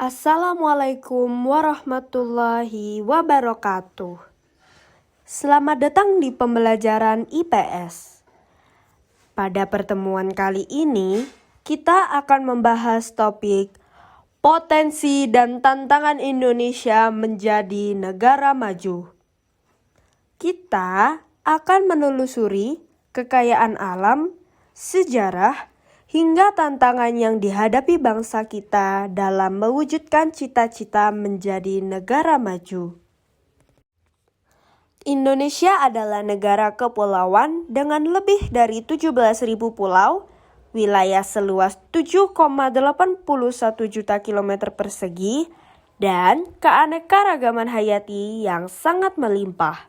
Assalamualaikum warahmatullahi wabarakatuh. Selamat datang di pembelajaran IPS. Pada pertemuan kali ini, kita akan membahas topik potensi dan tantangan Indonesia menjadi negara maju. Kita akan menelusuri kekayaan alam, sejarah, hingga tantangan yang dihadapi bangsa kita dalam mewujudkan cita-cita menjadi negara maju. Indonesia adalah negara kepulauan dengan lebih dari 17.000 pulau, wilayah seluas 7,81 juta kilometer persegi, dan keanekaragaman hayati yang sangat melimpah.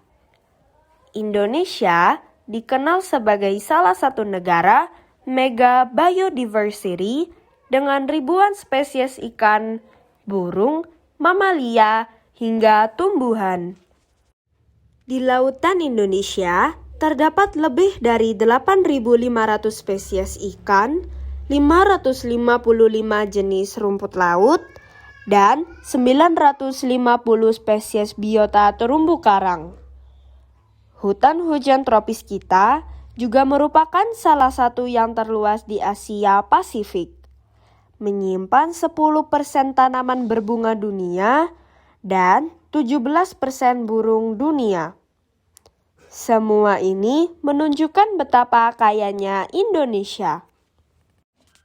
Indonesia dikenal sebagai salah satu negara mega biodiversity dengan ribuan spesies ikan, burung, mamalia, hingga tumbuhan. Di lautan Indonesia terdapat lebih dari 8.500 spesies ikan, 555 jenis rumput laut, dan 950 spesies biota terumbu karang. Hutan hujan tropis kita juga merupakan salah satu yang terluas di Asia Pasifik, menyimpan 10% tanaman berbunga dunia dan 17% burung dunia. Semua ini menunjukkan betapa kayanya Indonesia.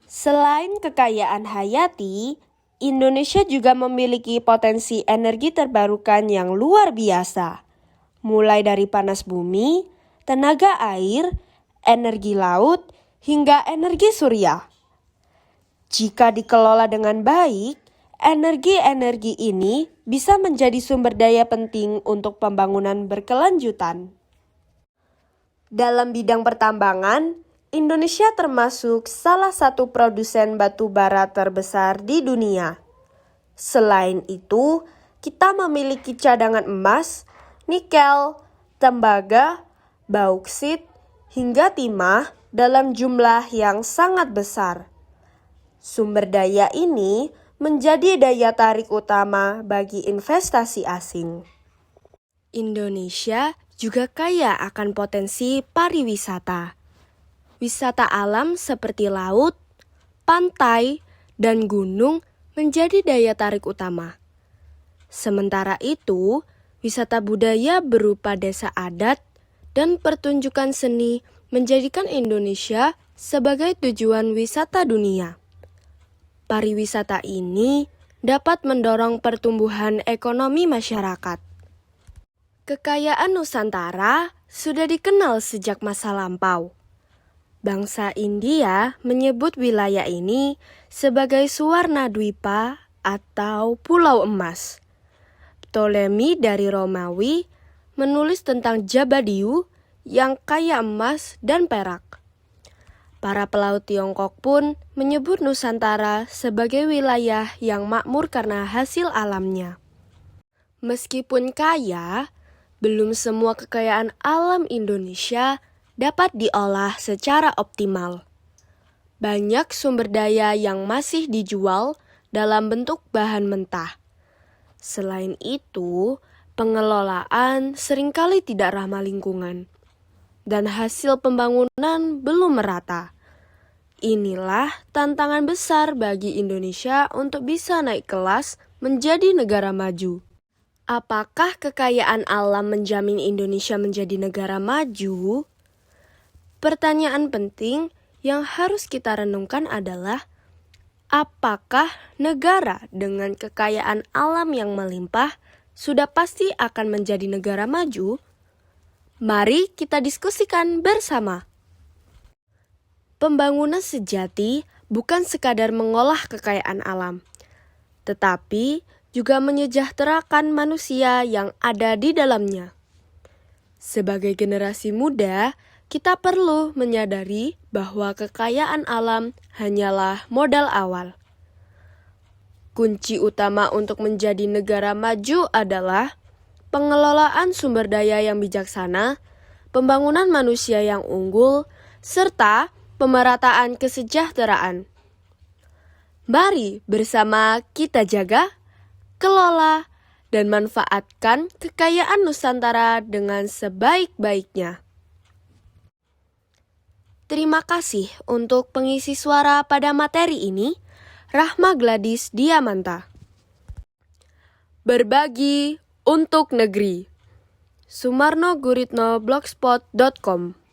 Selain kekayaan hayati, Indonesia juga memiliki potensi energi terbarukan yang luar biasa. Mulai dari panas bumi, tenaga air, energi laut, hingga energi surya. Jika dikelola dengan baik, energi-energi ini bisa menjadi sumber daya penting untuk pembangunan berkelanjutan. Dalam bidang pertambangan, Indonesia termasuk salah satu produsen batu bara terbesar di dunia. Selain itu, kita memiliki cadangan emas, nikel, tembaga, bauksit, hingga timah dalam jumlah yang sangat besar. Sumber daya ini menjadi daya tarik utama bagi investasi asing. Indonesia juga kaya akan potensi pariwisata. Wisata alam seperti laut, pantai, dan gunung menjadi daya tarik utama. Sementara itu, wisata budaya berupa desa adat dan pertunjukan seni menjadikan Indonesia sebagai tujuan wisata dunia. Pariwisata ini dapat mendorong pertumbuhan ekonomi masyarakat. Kekayaan Nusantara sudah dikenal sejak masa lampau. Bangsa India menyebut wilayah ini sebagai Suwarna Dwipa atau Pulau Emas. Ptolemy dari Romawi menulis tentang Jabadiu yang kaya emas dan perak. Para pelaut Tiongkok pun menyebut Nusantara sebagai wilayah yang makmur karena hasil alamnya. Meskipun kaya, belum semua kekayaan alam Indonesia dapat diolah secara optimal. Banyak sumber daya yang masih dijual dalam bentuk bahan mentah. Selain itu, pengelolaan seringkali tidak ramah lingkungan, dan hasil pembangunan belum merata. Inilah tantangan besar bagi Indonesia untuk bisa naik kelas menjadi negara maju. Apakah kekayaan alam menjamin Indonesia menjadi negara maju? Pertanyaan penting yang harus kita renungkan adalah, apakah negara dengan kekayaan alam yang melimpah sudah pasti akan menjadi negara maju? Mari kita diskusikan bersama. Pembangunan sejati bukan sekadar mengolah kekayaan alam, tetapi juga menyejahterakan manusia yang ada di dalamnya. Sebagai generasi muda, kita perlu menyadari bahwa kekayaan alam hanyalah modal awal. Kunci utama untuk menjadi negara maju adalah pengelolaan sumber daya yang bijaksana, pembangunan manusia yang unggul, serta pemerataan kesejahteraan. Mari bersama kita jaga, kelola, dan manfaatkan kekayaan Nusantara dengan sebaik-baiknya. Terima kasih untuk pengisi suara pada materi ini, Rahma Gladys Diamanta. Berbagi untuk negeri. Sumarno Guritno blogspot.com